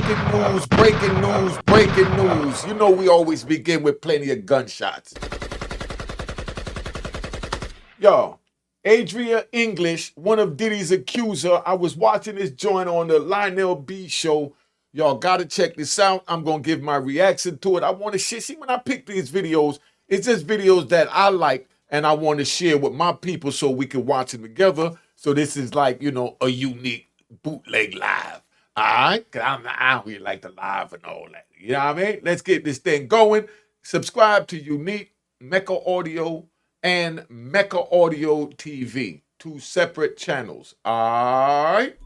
breaking news, breaking news, breaking news. You know we always begin with plenty of gunshots. Yo, Adria English, one of Diddy's accuser. I was watching this joint on the Lionel B show. Y'all gotta check this out. I'm gonna give my reaction to it. I wanna share. See, when I pick these videos, it's just videos that I like and I want to share with my people so we can watch them together. So this is like, you know, a unique bootleg live. All right? Because I don't really like the live and all that. You know what I mean? Let's get this thing going. Subscribe to Unique, Mecca Audio, and Mecca Audio TV. Two separate channels. All right?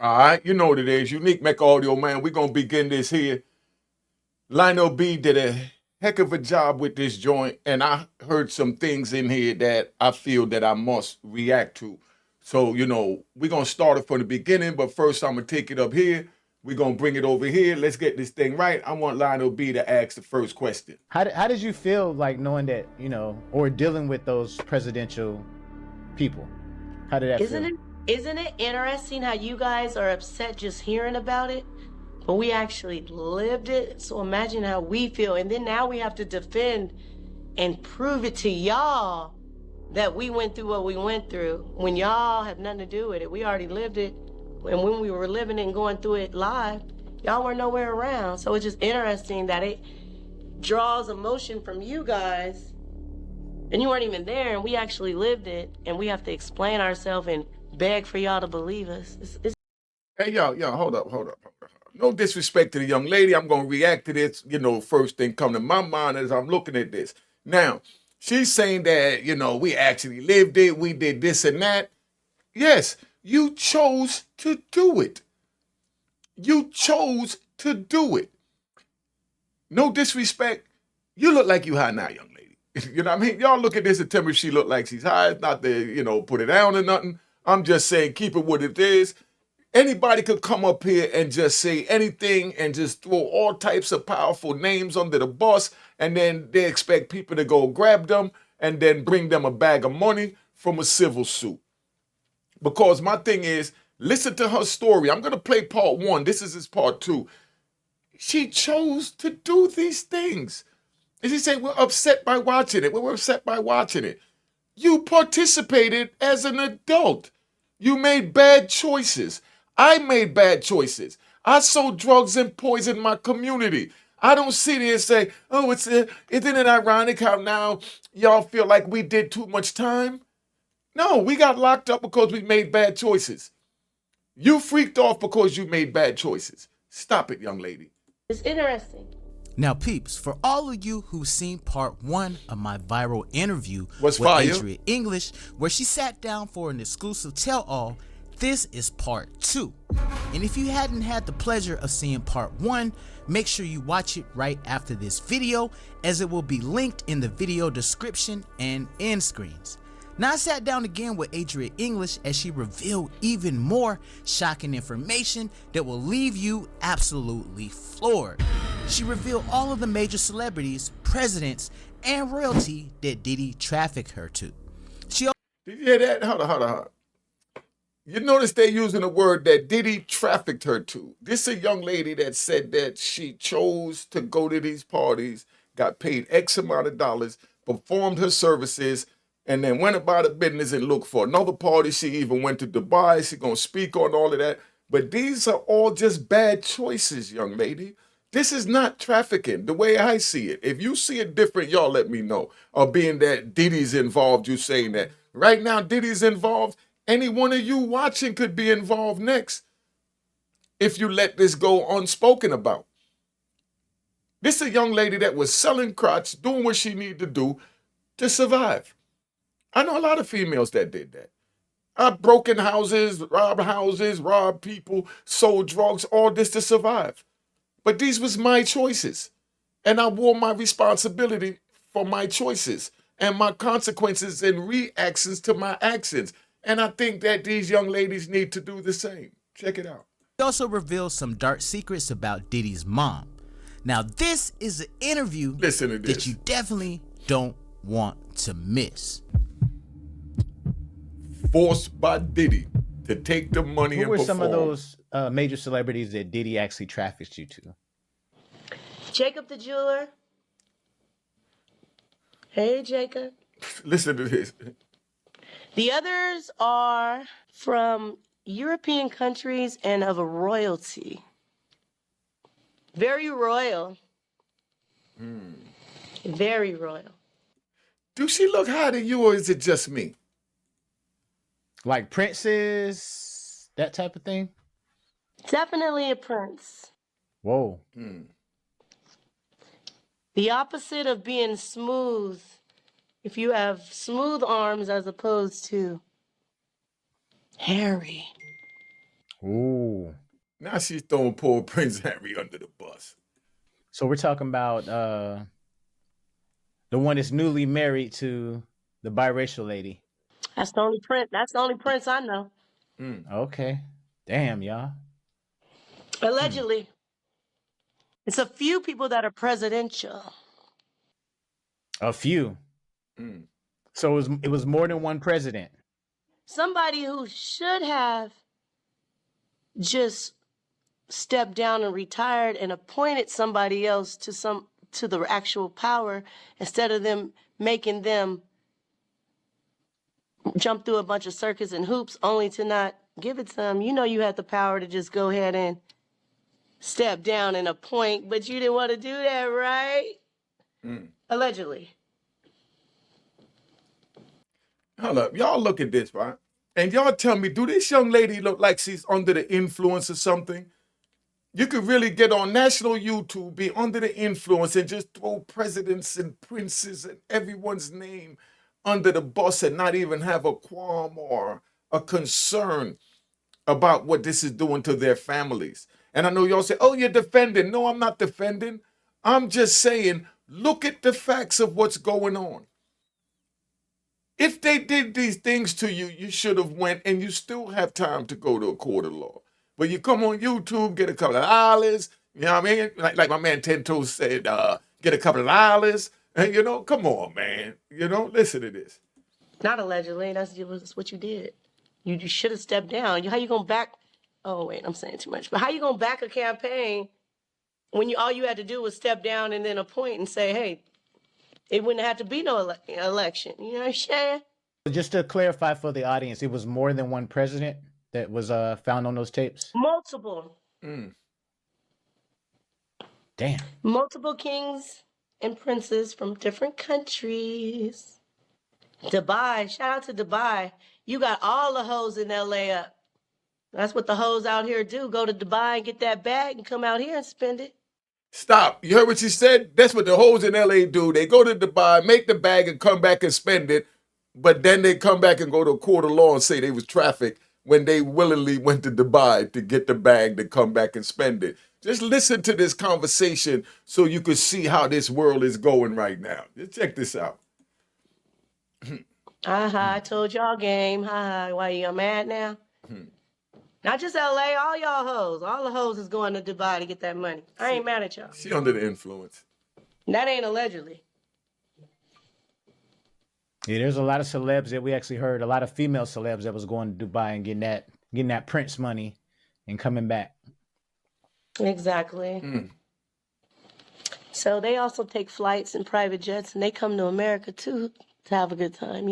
All right, you know what it is. Unique Mecca Audio, man. We're going to begin this here. Lionel B did a heck of a job with this joint, and I heard some things in here that I feel that I must react to. So, you know, we're going to start it from the beginning, but first I'm going to take it up here. We're going to bring it over here. Let's get this thing right. I want Lionel B to ask the first question. How did you feel like knowing that, you know, or dealing with those presidential people? How did that feel? Isn't it interesting how you guys are upset just hearing about it, but we actually lived it? So imagine how we feel. And then now we have to defend and prove it to y'all that we went through what we went through when y'all had nothing to do with it. We already lived it. And when we were living it and going through it live, y'all were nowhere around. So it's just interesting that it draws emotion from you guys and you weren't even there, and we actually lived it, and we have to explain ourselves and beg for y'all to believe us. Hey, yo, hold up. No disrespect to the young lady. I'm going to react to this. You know, first thing come to my mind as I'm looking at this. Now, she's saying that, you know, we actually lived it. We did this and that. Yes, you chose to do it. You chose to do it. No disrespect. You look like you high now, young lady. You know what I mean? Y'all look at this and tell me she look like she's high. It's not to, you know, put it down or nothing. I'm just saying keep it what it is. Anybody could come up here and just say anything and just throw all types of powerful names under the bus, and then they expect people to go grab them and then bring them a bag of money from a civil suit. Because my thing is, listen to her story. I'm going to play part one. This is his part two. She chose to do these things. And she said, we're upset by watching it. We're upset by watching it. You participated as an adult. You made bad choices. I made bad choices. I sold drugs and poisoned my community. I don't sit here and say, oh, isn't it ironic how now y'all feel like we did too much time? No, we got locked up because we made bad choices. You freaked off because you made bad choices. Stop it, young lady. It's interesting. Now, peeps, for all of you who've seen part one of my viral interview with Adria English, where she sat down for an exclusive tell-all, this is part two. And if you hadn't had the pleasure of seeing part one, make sure you watch it right after this video, as it will be linked in the video description and end screens. Now I sat down again with Adria English as she revealed even more shocking information that will leave you absolutely floored. She revealed all of the major celebrities, presidents, and royalty that Diddy trafficked her to. Did you hear that? Hold on. You notice they're using a word that Diddy trafficked her to. This is a young lady that said that she chose to go to these parties, got paid X amount of dollars, performed her services, and then went about her business and looked for another party. She even went to Dubai. She's going to speak on all of that. But these are all just bad choices, young lady. This is not trafficking the way I see it. If you see it different, y'all let me know. Or being that Diddy's involved, you saying that. Right now, Diddy's involved. Any one of you watching could be involved next if you let this go unspoken about. This is a young lady that was selling crotch, doing what she needed to do to survive. I know a lot of females that did that. I've broken houses, robbed people, sold drugs, all this to survive. But these was my choices. And I wore my responsibility for my choices and my consequences and reactions to my actions. And I think that these young ladies need to do the same. Check it out. He also revealed some dark secrets about Diddy's mom. Now, this is an interview Listen to this. that you definitely don't want to miss. Forced by Diddy to take the money Who and were perform. some of those major celebrities that Diddy actually trafficked you to? Jacob the jeweler. Hey, Jacob. Listen to this. The others are from European countries and of a royalty. Very royal. Very royal. Do she look higher than you, or is it just me? Like princes, that type of thing? Definitely a prince. Whoa. The opposite of being smooth. If you have smooth arms as opposed to hairy. Ooh. Now she's throwing poor Prince Harry under the bus. So we're talking about the one that's newly married to the biracial lady. That's the only prince. That's the only prince I know. Okay. Damn, y'all. Allegedly. It's a few people that are presidential. A few. So it was more than one president. Somebody who should have just stepped down and retired and appointed somebody else to the actual power instead of them making them jump through a bunch of circuits and hoops only to not give it to them. You know you had the power to just go ahead and step down and appoint, but you didn't want to do that, right? Allegedly. Hold up. Y'all look at this, right? And y'all tell me, do this young lady look like she's under the influence of something? You could really get on national YouTube, be under the influence, and just throw presidents and princes and everyone's name under the bus and not even have a qualm or a concern about what this is doing to their families. And I know y'all say, oh, you're defending. No, I'm not defending. I'm just saying, look at the facts of what's going on. If they did these things to you, you should have went, and you still have time to go to a court of law. But you come on YouTube, get a couple of dollars, you know what I mean? Like my man Tento said, get a couple of dollars. And, come on, man. Listen to this. Not allegedly. That's what you did. You should have stepped down. How you going to back? Oh, wait, I'm saying too much. But how you going to back a campaign when all you had to do was step down and then appoint and say, hey, it wouldn't have to be no election. You know what I'm saying? Just to clarify for the audience, it was more than one president that was found on those tapes? Multiple. Damn. Multiple kings and princes from different countries. Dubai. Shout out to Dubai. You got all the hoes in LA up. That's what the hoes out here do. Go to Dubai and get that bag and come out here and spend it. Stop. You heard what she said? That's what the hoes in LA do. They go to Dubai, make the bag, and come back and spend it. But then they come back and go to a court of law and say they was trafficked when they willingly went to Dubai to get the bag to come back and spend it. Just listen to this conversation so you can see how this world is going right now. Just check this out. I told y'all game. Why you mad now? Not just LA, all y'all hoes. All the hoes is going to Dubai to get that money. I ain't mad at y'all. She under the influence. That ain't allegedly. Yeah, there's a lot of celebs that we actually heard, a lot of female celebs that was going to Dubai and getting that Prince money and coming back. Exactly. So they also take flights and private jets, and they come to America too to have a good time,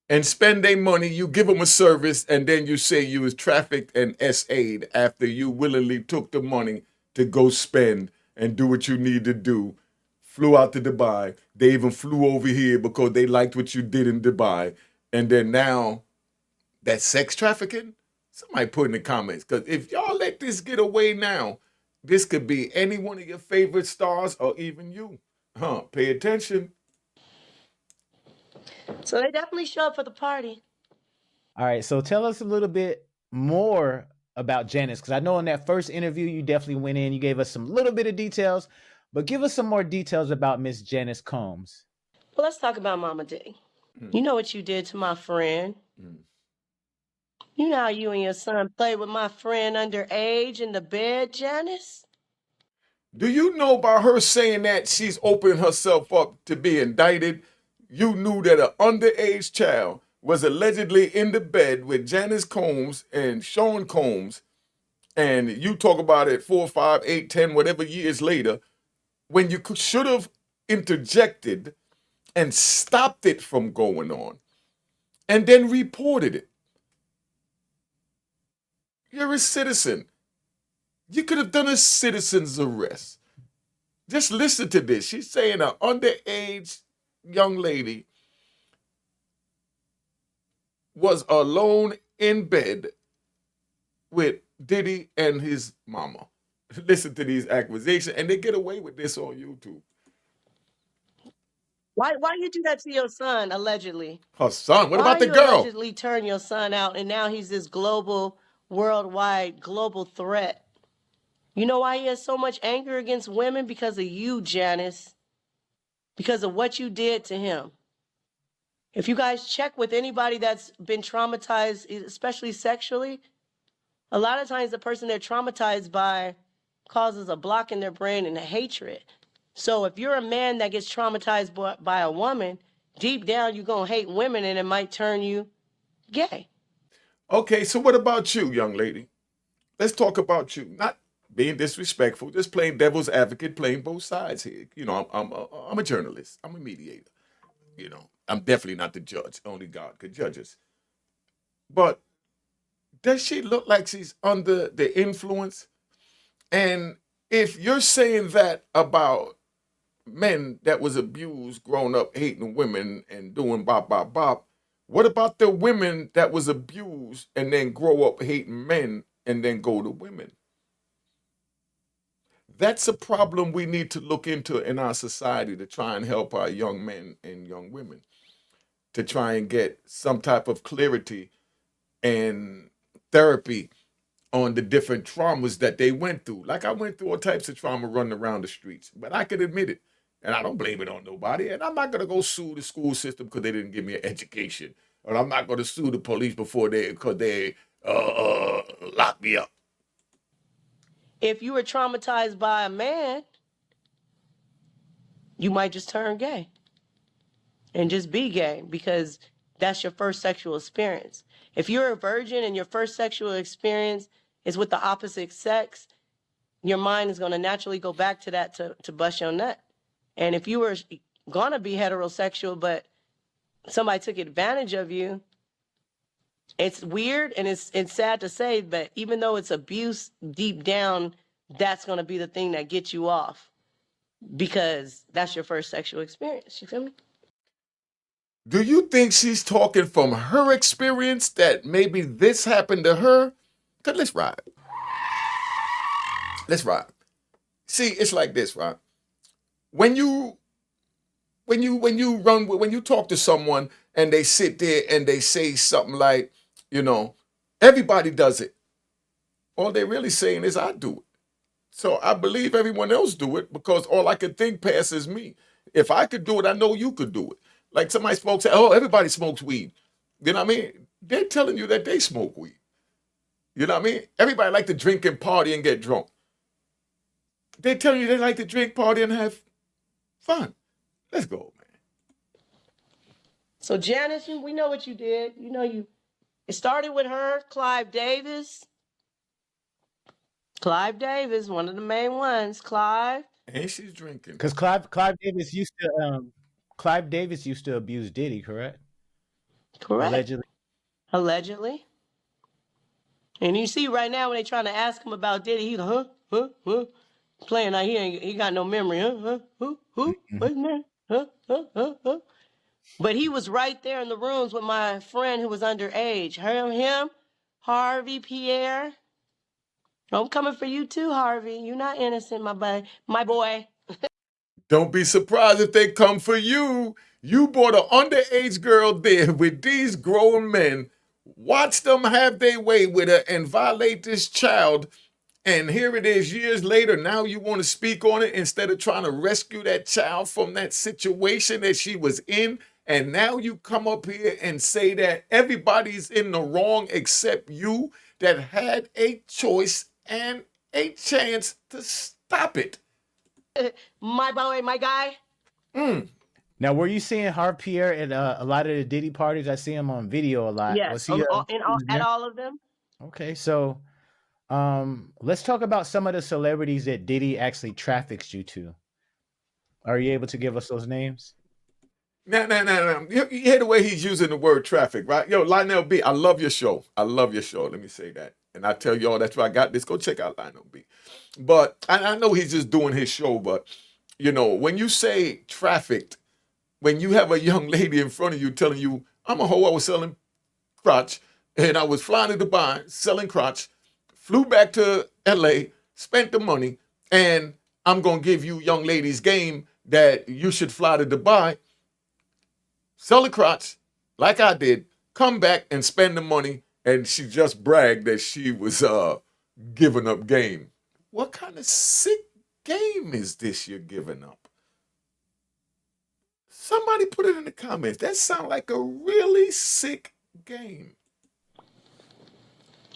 And spend their money, you give them a service, and then you say you was trafficked and SA'd after you willingly took the money to go spend and do what you need to do. Flew out to Dubai. They even flew over here because they liked what you did in Dubai. And then now, that sex trafficking? Somebody put in the comments. Because if y'all let this get away now, this could be any one of your favorite stars or even you. Pay attention. So they definitely show up for the party. All right, so tell us a little bit more about Janice? Because I know in that first interview you definitely went in, you gave us some little bit of details, but give us some more details about Miss Janice Colmbs. Well, let's talk about Mama Diddy. Mm. You know what you did to my friend. You know how you and your son played with my friend underage in the bed, Janice? Do you know by her saying that she's opening herself up to be indicted? You knew that an underage child was allegedly in the bed with Janice Colmbs and Sean Combs, and you talk about it 4, 5, 8, 10, whatever years later, when you should have interjected and stopped it from going on and then reported it. You're a citizen. You could have done a citizen's arrest. Just listen to this. She's saying an underage young lady was alone in bed with Diddy and his mama. Listen to these accusations, and they get away with this on YouTube. Why you do that to your son, allegedly? Her son. What Why about the you girl? allegedly turn your son out and now he's this global, worldwide, global threat? You know why he has so much anger against women? Because of you, Janice. Because of what you did to him. If you guys check with anybody that's been traumatized, especially sexually, a lot of times the person they're traumatized by causes a block in their brain and a hatred. So if you're a man that gets traumatized by a woman, deep down you're going to hate women and it might turn you gay. Okay, so what about you, young lady? Let's talk about you. Not being disrespectful, just playing devil's advocate, playing both sides here. You know, I'm a journalist. I'm a mediator. You know, I'm definitely not the judge. Only God could judge us. But does she look like she's under the influence? And if you're saying that about men that was abused, grown up hating women and doing bop, bop, bop, what about the women that was abused and then grow up hating men and then go to women? That's a problem we need to look into in our society to try and help our young men and young women to try and get some type of clarity and therapy on the different traumas that they went through. Like I went through all types of trauma running around the streets, but I could admit it. And I don't blame it on nobody. And I'm not going to go sue the school system because they didn't give me an education. Or I'm not going to sue the police because they locked me up. If you were traumatized by a man, you might just turn gay and just be gay because that's your first sexual experience. If you're a virgin and your first sexual experience is with the opposite sex, your mind is going to naturally go back to that to bust your nut. And if you were going to be heterosexual, but somebody took advantage of you, it's weird and it's sad to say, but even though it's abuse deep down, that's going to be the thing that gets you off because that's your first sexual experience. You feel me? Do you think she's talking from her experience that maybe this happened to her? Cause let's ride. Let's ride. See, it's like this, right? When you talk to someone and they sit there and they say something like, you know, everybody does it. All they're really saying is I do it. So I believe everyone else do it because all I can think past is me. If I could do it, I know you could do it. Like somebody spoke, say, oh, everybody smokes weed. You know what I mean? They're telling you that they smoke weed. You know what I mean? Everybody like to drink and party and get drunk. They're telling you they like to drink, party, and have fun. Let's go, man. So Janice, we know what you did. You know it started with her, Clive Davis. Clive Davis, one of the main ones, Clive. And she's drinking. Because Clive Davis used to abuse Diddy, correct? Correct. Allegedly. And you see right now when they trying to ask him about Diddy, he's like, huh? Playing like he got no memory, who, what's name? Huh? But he was right there in the rooms with my friend who was underage. Him, Harvey, Pierre. I'm coming for you too, Harvey. You're not innocent, my boy. Don't be surprised if they come for you. You brought an underage girl there with these grown men. Watch them have their way with her and violate this child. And here it is years later. Now you want to speak on it instead of trying to rescue that child from that situation that she was in. And now you come up here and say that everybody's in the wrong except you that had a choice and a chance to stop it. My boy, my guy. Now, were you seeing Harv Pierre at a lot of the Diddy parties? I see him on video a lot. Yes, Was he? He was at there? all of them. Okay, so let's talk about some of the celebrities that Diddy actually traffics you to. Are you able to give us those names? No. You hear the way he's using the word traffic, right? Yo, Lionel B, I love your show. I love your show. Let me say that. And I tell y'all, that's why I got this. Go check out Lionel B. But I know he's just doing his show, but you know, when you say trafficked, when you have a young lady in front of you telling you, I'm a hoe, I was selling crotch, and I was flying to Dubai selling crotch, flew back to LA, spent the money, and I'm gonna give you young ladies game that you should fly to Dubai, sell the crotch like I did, come back and spend the money, and she just bragged that she was giving up game. What kind of sick game is this you're giving up? Somebody put it in the comments. That sounds like a really sick game.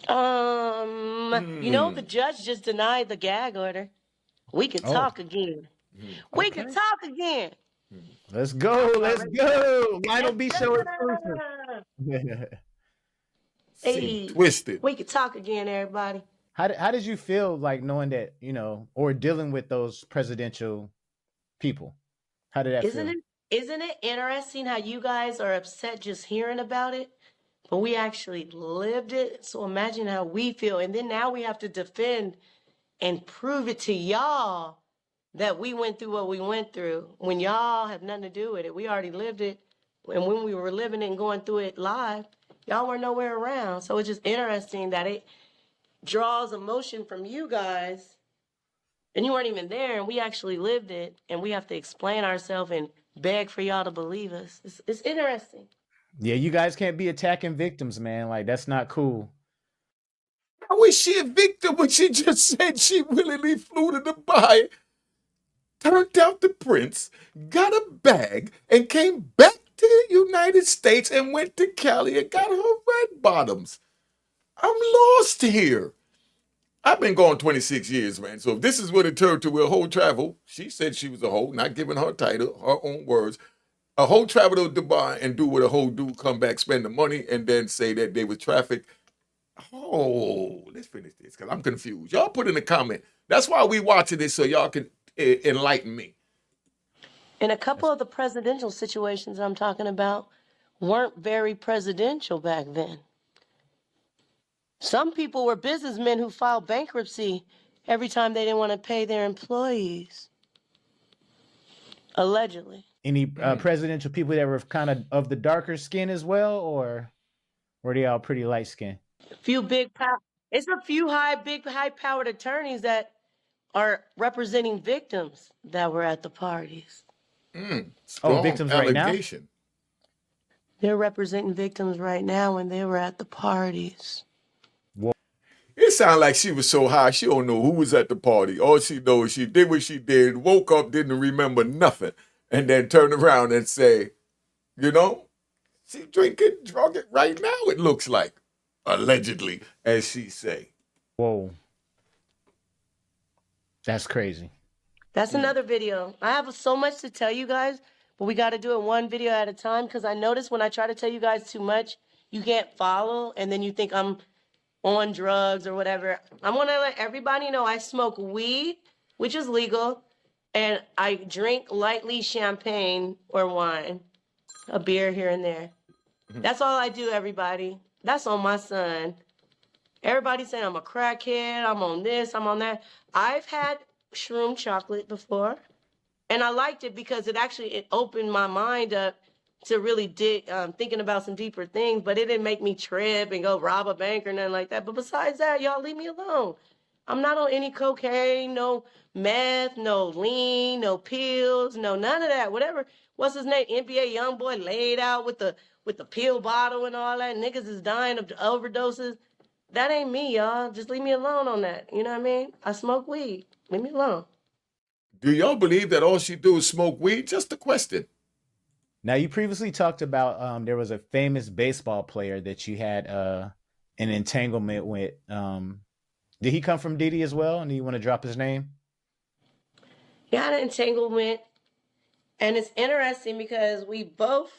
You know, the judge just denied the gag order. We could Oh. talk again. We could Okay. talk again. Let's go. Let's go. Lionel B show exclusive. Hey, Twisted. we could talk again, everybody. How did you feel like knowing that, you know, or dealing with those presidential people? How did that feel? Isn't it interesting how you guys are upset just hearing about it, but we actually lived it? So imagine how we feel. And then now we have to defend and prove it to y'all that we went through what we went through when y'all have nothing to do with it. We already lived it. And when we were living it and going through it live, y'all were nowhere around. So it's just interesting that it draws emotion from you guys and you weren't even there and we actually lived it and we have to explain ourselves and beg for y'all to believe us. It's interesting. Yeah, you guys can't be attacking victims, man. Like, that's not cool. How is she a victim when she just said she willingly flew to Dubai, turned out the prince, got a bag, and came back to the United States and went to Cali and got her red bottoms? I'm lost here. I've been gone 26 years, man. So if this is what it turned to a whole travel, she said she was a hoe, not giving her title, her own words. A whole travel to Dubai and do what a whole do, come back, spend the money, and then say that they were trafficked. Oh, let's finish this because I'm confused. Y'all put in the comment. That's why we watching this so y'all can enlighten me. And a couple of the presidential situations I'm talking about weren't very presidential back then. Some people were businessmen who filed bankruptcy every time they didn't want to pay their employees. Allegedly. Any presidential people that were kind of the darker skin as well, or were they all pretty light skinned? It's a few high-powered attorneys that are representing victims that were at the parties. Strong victims right now? allegation. They're representing victims right now when they were at the parties. It sounded like she was so high, she don't know who was at the party. All she knows, she did what she did, woke up, didn't remember nothing, and then turned around and say, you know, she drinking, drunk it right now, it looks like. Allegedly, as she say. Whoa. That's crazy. That's another video. I have so much to tell you guys, but we got to do it one video at a time because I notice when I try to tell you guys too much, you can't follow, and then you think I'm on drugs or whatever. I want to let everybody know I smoke weed, which is legal, and I drink lightly champagne or wine, a beer here and there. That's all I do, everybody. That's on my son. Everybody's saying I'm a crackhead, I'm on this, I'm on that. I've had shroom chocolate before, and I liked it because it opened my mind up to really thinking about some deeper things, but it didn't make me trip and go rob a bank or nothing like that. But besides that, y'all leave me alone. I'm not on any cocaine, no meth, no lean, no pills, no none of that. Whatever, what's his name? NBA young boy laid out with the with the pill bottle and all that. Niggas is dying of overdoses. That ain't me, y'all. Just leave me alone on that. You know what I mean? I smoke weed. Leave me alone. Do y'all believe that all she do is smoke weed? Just a question. Now, you previously talked about there was a famous baseball player that you had an entanglement with. Did he come from Diddy as well? And do you want to drop his name? He had an entanglement. And it's interesting because we both,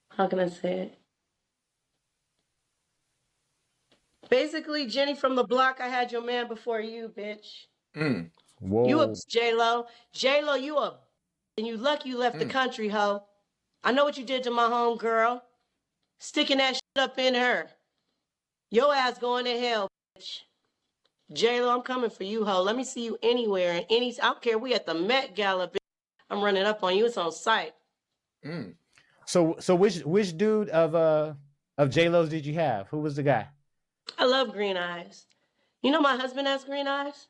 how can I say it? Basically, Jenny from the block, I had your man before you, bitch. Whoa. You a J-Lo. J-Lo, you a and you lucky you left the country, ho. I know what you did to my home girl. Sticking that shit up in her. Your ass going to hell, bitch. J-Lo, I'm coming for you, ho. Let me see you anywhere. And I don't care, we at the Met Gala, bitch. I'm running up on you. It's on site. So which dude of J-Lo's did you have? Who was the guy? I love green eyes. You know my husband has green eyes?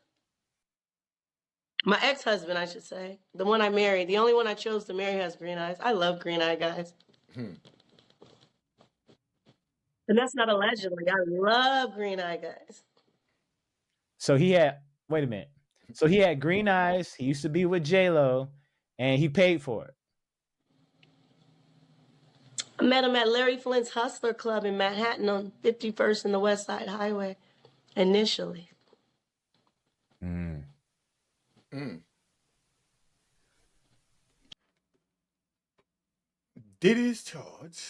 My ex-husband, I should say. The one I married. The only one I chose to marry has green eyes. I love green eye guys. And that's not allegedly. I love green eye guys. So he had, wait a minute. So he had green eyes. He used to be with J-Lo, and he paid for it. I met him at Larry Flint's Hustler Club in Manhattan on 51st and the West Side Highway initially. Diddy's charged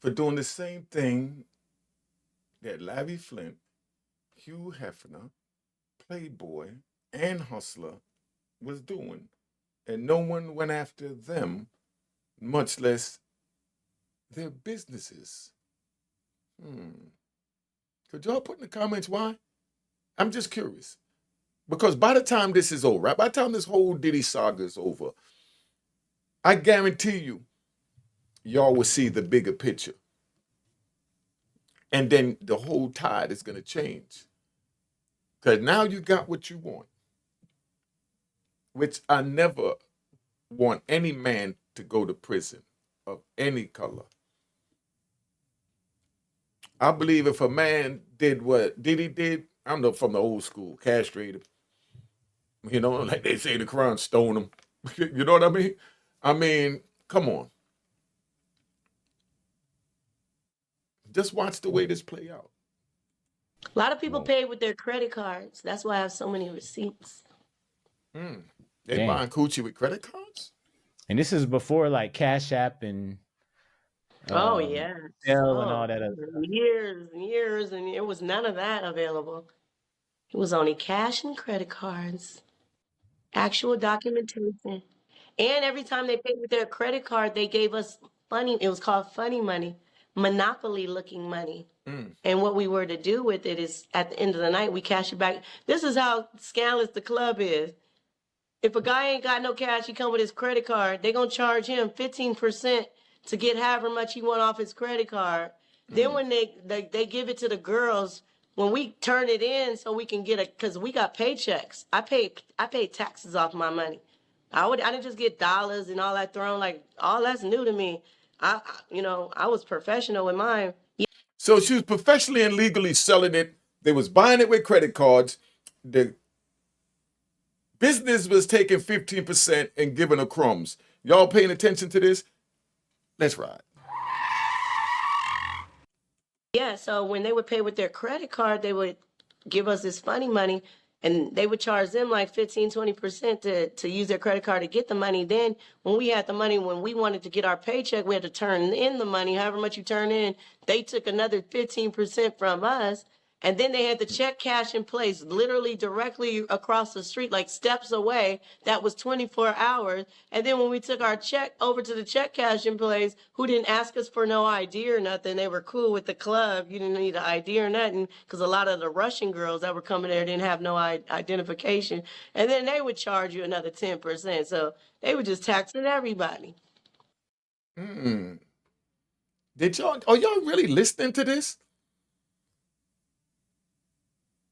for doing the same thing that Larry Flint, Hugh Hefner, Playboy, and Hustler was doing. And no one went after them, much less their businesses. Could y'all put in the comments why? I'm just curious. Because by the time this is over, right? By the time this whole Diddy saga is over, I guarantee you, y'all will see the bigger picture. And then the whole tide is going to change. Because now you got what you want. Which I never want any man to go to prison of any color. I believe if a man did what Diddy did, I'm from the old school, castrated. You know, like they say in the Quran, stone him. You know what I mean? I mean, come on. Just watch the way this play out. A lot of people pay with their credit cards. That's why I have so many receipts. They buying coochie with credit cards? And this is before like Cash App and Oh, yeah. Zelle and all that other stuff. Years and years, and it was none of that available. It was only cash and credit cards, actual documentation. And every time they paid with their credit card, they gave us funny, it was called funny money, monopoly looking money. And what we were to do with it is at the end of the night, we cash it back. This is how scandalous the club is. If a guy ain't got no cash, he come with his credit card, they gonna charge him 15% to get however much he want off his credit card. Then when they give it to the girls, when we turn it in so we can get because we got paychecks. I paid taxes off my money. I didn't just get dollars and all that thrown, like all that's new to me. I was professional with mine. So she was professionally and legally selling it. They was buying it with credit cards. The business was taking 15% and giving her crumbs. Y'all paying attention to this? Let's ride. Yeah, so when they would pay with their credit card, they would give us this funny money, and they would charge them like 15, 20% to use their credit card to get the money. Then when we had the money, when we wanted to get our paycheck, we had to turn in the money. However much you turn in, they took another 15% from us. And then they had the check cash in place, literally directly across the street, like steps away. That was 24 hours. And then when we took our check over to the check cash in place, who didn't ask us for no ID or nothing, they were cool with the club. You didn't need an ID or nothing, because a lot of the Russian girls that were coming there didn't have no identification. And then they would charge you another 10%. So they were just taxing everybody. Are y'all really listening to this?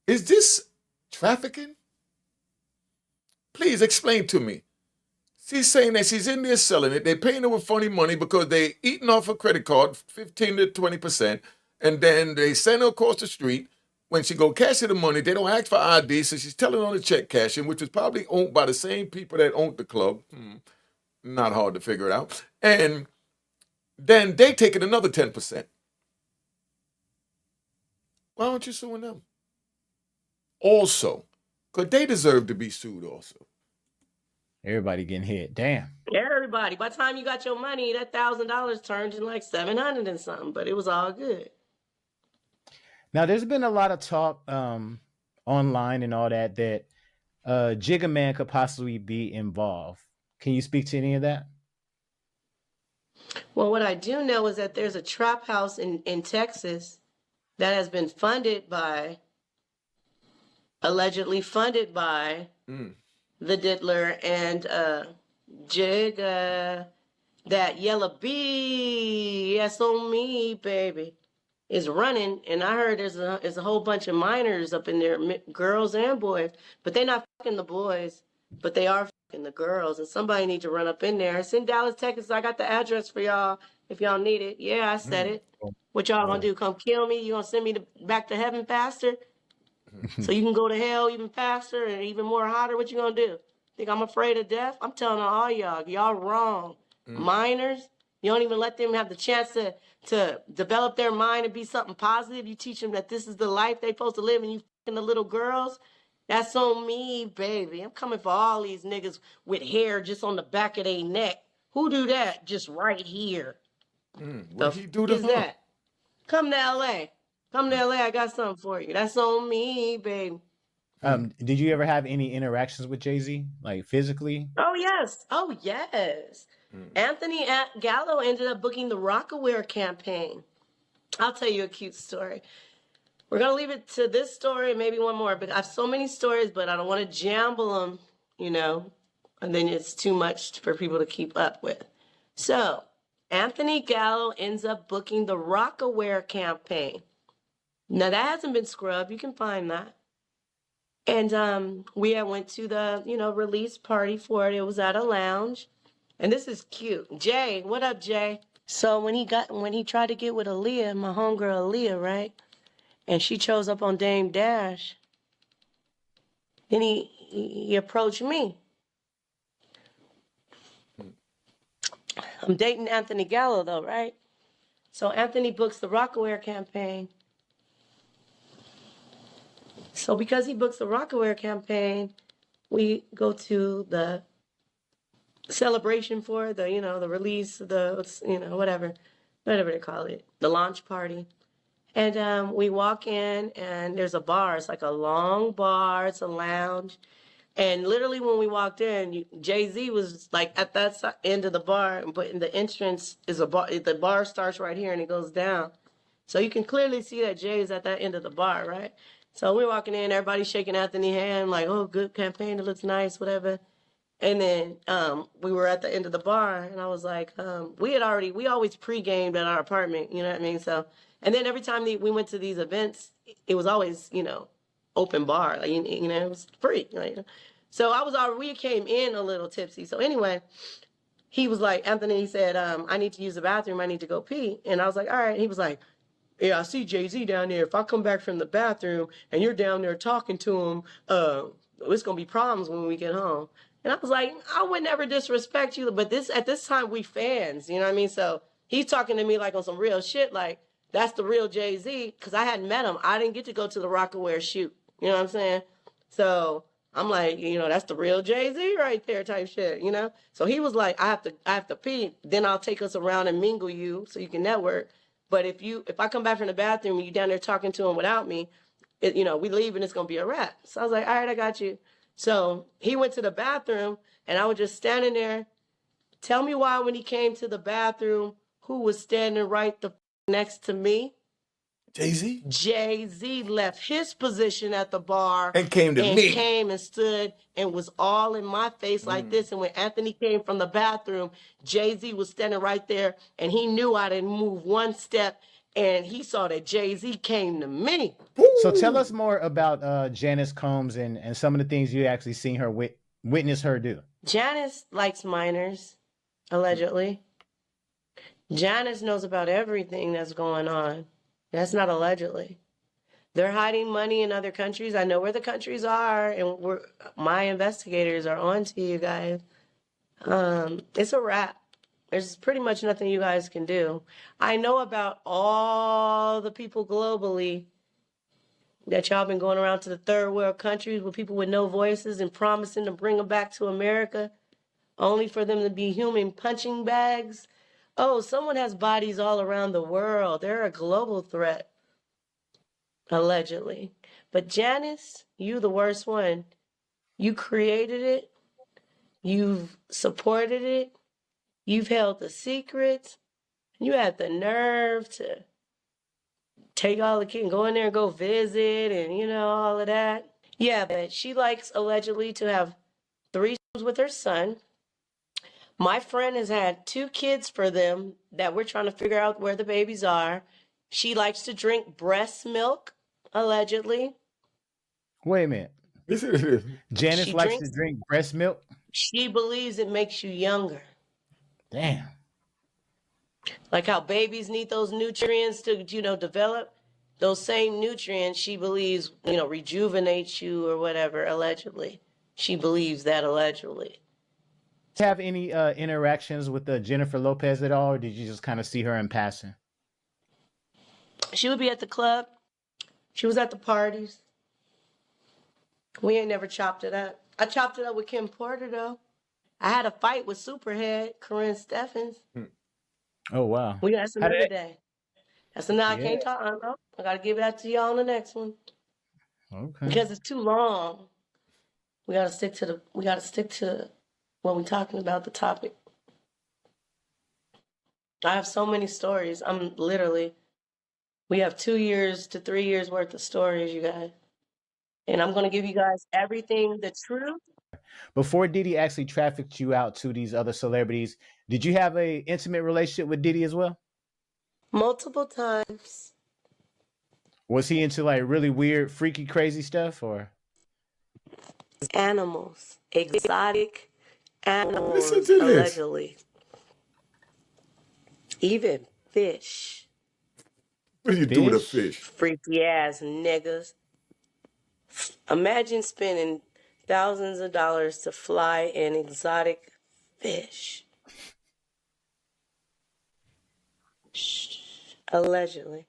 Is this trafficking? Please explain to me. She's saying that she's in there selling it. They're paying her with funny money because they eating off her credit card, 15 to 20%, and then they send her across the street. When she go cash in the money, they don't ask for ID, so she's telling on the check cashing, which was probably owned by the same people that owned the club. Not hard to figure it out. And then they taking another 10%. Why aren't you suing them? Also, because they deserve to be sued also. Everybody getting hit. Damn. Everybody. By the time you got your money, that $1,000 turned into like 700 and something, but it was all good. Now, there's been a lot of talk online and all that Jigga Man could possibly be involved. Can you speak to any of that? Well, what I do know is that there's a trap house in Texas that has been allegedly funded by the Diddler and Jigga. That yellow bee, that's on me, baby, is running. And I heard there's a whole bunch of minors up in there, girls and boys, but they're not fucking the boys, but they are fucking the girls. And somebody need to run up in there. It's in Dallas, Texas. I got the address for y'all if y'all need it. Yeah, I said it. What y'all gonna do? Come kill me? You gonna send me back to heaven faster? So you can go to hell even faster and even more hotter? What you gonna do? Think I'm afraid of death? I'm telling all y'all wrong. Minors, you don't even let them have the chance to develop their mind and be something positive. You teach them that this is the life they're supposed to live, and you fucking the little girls. That's on me, baby. I'm coming for all these niggas with hair just on the back of their neck. Who do that? Just right here. What he do to is her? that? Come to LA. Come to LA. I got something for you. That's on me, baby. Did you ever have any interactions with Jay-Z, like physically? Oh, yes. Oh, yes. Anthony Gallo ended up booking the Rockaware campaign. I'll tell you a cute story. We're going to leave it to this story and maybe one more, but I have so many stories, but I don't want to jumble them, and then it's too much for people to keep up with. So Anthony Gallo ends up booking the Rockaware campaign. Now, that hasn't been scrubbed. You can find that. And we went to the, release party for it. It was at a lounge. And this is cute. Jay, what up, Jay? So when he tried to get with Aaliyah, my homegirl Aaliyah, right? And she chose up on Dame Dash. Then he approached me. I'm dating Anthony Gallo, though, right? So Anthony books the Rockaware campaign. So because he books the Rockaware campaign, we go to the celebration for the release, whatever they call it, the launch party. And we walk in and there's a bar. It's like a long bar. It's a lounge. And literally when we walked in, Jay-Z was like at that end of the bar, but in the entrance is a bar. The bar starts right here and it goes down. So you can clearly see that Jay is at that end of the bar, right? So we're walking in, everybody's shaking Anthony's hand, like, oh, good campaign, it looks nice, whatever. And then we were at the end of the bar, and I was like, we always pre-gamed at our apartment, you know what I mean? So, and then every time we went to these events, it was always, open bar, like, it was free. So we came in a little tipsy. So anyway, he was like, Anthony, he said, I need to use the bathroom, I need to go pee. And I was like, all right. He was like, yeah, I see Jay-Z down there. If I come back from the bathroom and you're down there talking to him, it's going to be problems when we get home. And I was like, I would never disrespect you, but at this time, we fans, you know what I mean? So he's talking to me like on some real shit, like, that's the real Jay-Z, because I hadn't met him. I didn't get to go to the Rockaware shoot, you know what I'm saying? So I'm like, that's the real Jay-Z right there type shit, So he was like, I have to pee, then I'll take us around and mingle you so you can network. But if I come back from the bathroom and you down there talking to him without me, we leave and it's going to be a wrap. So I was like, all right, I got you. So he went to the bathroom and I was just standing there. Tell me why when he came to the bathroom, who was standing right next to me? Jay-Z? Jay-Z left his position at the bar and came to me. Came and stood and was all in my face like this. And when Anthony came from the bathroom, Jay-Z was standing right there and he knew I didn't move one step and he saw that Jay-Z came to me. So tell us more about Janice Colmbs and some of the things you actually seen her with witness her do? Janice likes minors, allegedly. Janice knows about everything that's going on. That's not allegedly. They're hiding money in other countries. I know where the countries are, and my investigators are on to you guys. It's a wrap. There's pretty much nothing you guys can do. I know about all the people globally that y'all been going around to the third world countries with people with no voices and promising to bring them back to America, only for them to be human punching bags. Oh, someone has bodies all around the world. They're a global threat, allegedly. But Janice, you the worst one. You created it. You've supported it. You've held the secrets. You had the nerve to take all the kids and go in there and go visit and, you know, all of that. Yeah, but she likes allegedly to have threesomes with her son. My friend has had 2 kids for them that we're trying to figure out where the babies are. She likes to drink breast milk, allegedly. Wait a minute. Janice likes to drink breast milk? She believes it makes you younger. Damn. Like how babies need those nutrients to, you know, develop. Those same nutrients, she believes, you know, rejuvenate you or whatever, allegedly. She believes that allegedly. Have any interactions with Jennifer Lopez at all, or did you just kind of see her in passing? She would be at the club. She was at the parties. We ain't never chopped it up. I chopped it up with Kim Porter, though. I had a fight with Superhead, Corinne Steffens. Oh, wow. That's another day. That's another, I can't talk. I got to give that to y'all on the next one. Okay. Because it's too long. We got to stick to what we're talking about, the topic. I have so many stories. We have 2 years to 3 years worth of stories, you guys. And I'm going to give you guys everything, the truth. Before Diddy actually trafficked you out to these other celebrities, did you have an intimate relationship with Diddy as well? Multiple times. Was he into like really weird, freaky, crazy stuff, or? Animals. Exotic animals, Listen to this. allegedly. Even fish. What do you do with a fish? Freaky ass niggas. Imagine spending thousands of dollars to fly an exotic fish. Allegedly.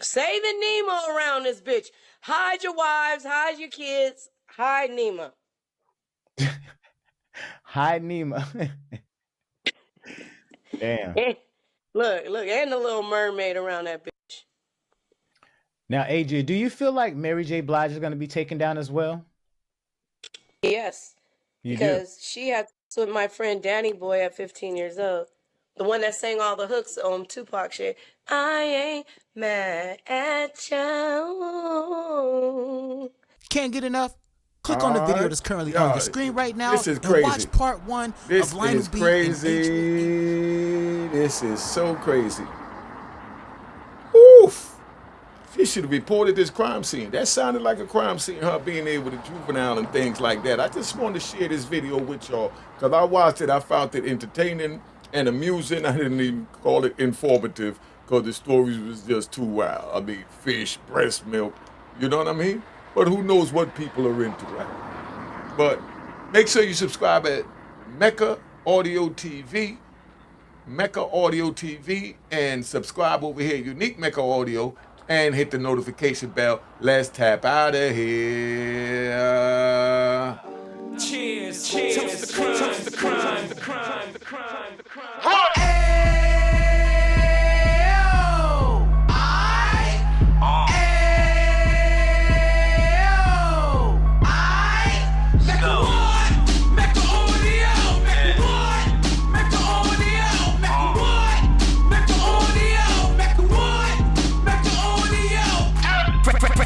Saving Nemo around this bitch. Hide your wives, hide your kids, hide Nemo. Hide Nemo. Damn. Look, and the little mermaid around that bitch. Now, AJ, do you feel like Mary J. Blige is going to be taken down as well? Yes. Because she had sex with my friend Danny Boy at 15 years old. The one that sang all the hooks on Tupac shit. I ain't mad at you. Can't get enough? Click on the video that's currently on your screen right now. This is and crazy. watch part 1 This of Lionel is B. crazy. This is so crazy. Oof. She should have reported this crime scene. That sounded like a crime scene, her being able to juvenile and things like that. I just wanted to share this video with y'all because I watched it. I found it entertaining and amusing. I didn't even call it informative because the stories was just too wild. I mean, fish, breast milk, you know what I mean? But who knows what people are into, right? But make sure you subscribe at Mecca Audio TV, and subscribe over here, Unique Mecca Audio, and hit the notification bell. Let's tap out of here. Cheers, cheers, the crime, the crime, the crime, the crime, the crime.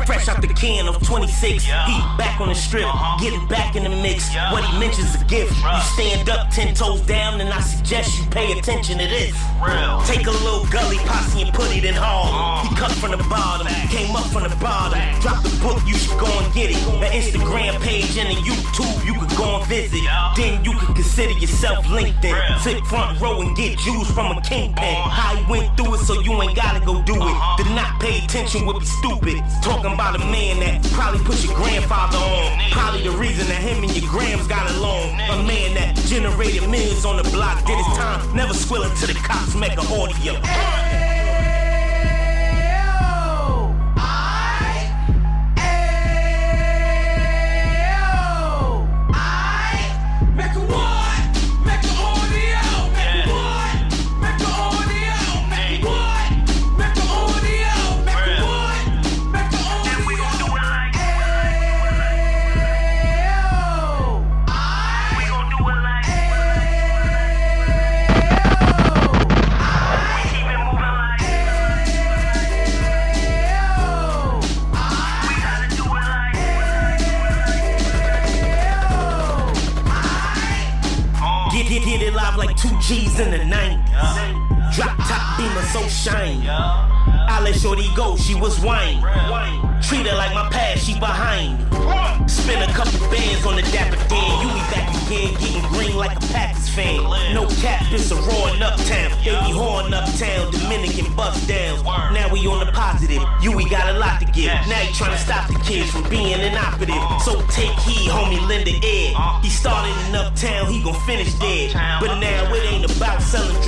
Fresh out the can of 26, he back on the strip, getting back in the mix. What he mentions is a gift. You stand up 10 toes down, and I suggest you pay attention to this. Take a little gully posse and put it in hall. He cut from the bottom, came up from the bottom. Drop the book, you should go and get it. An Instagram page and a YouTube you could go and visit. Then you could consider yourself LinkedIn. Sit front row and get Jews from a kingpin. I went through it, so you ain't gotta go do it. To not pay attention would be stupid. Talking about a man that probably put your grandfather on. Probably the reason that him and your grams got along. A man that generated millions on the block, did his time, never squilling to the cops, Mecca audio. Get it live like 2 G's in the 90s. Drop top beamer so shiny. I let shorty go, she was whining. Treat her like my past, she behind me. Spend a couple bands on the dapper Dan. You be back again, getting green like a Packers fan. No cap, it's a roaring uptown. They be horning uptown, Dominican bust downs. Now we on the positive, we got a lot to give. Now you trying to stop the kids from being inoperative. So take heed, homie, lend an ear. He started in uptown, he gon' finish dead. But now it ain't about selling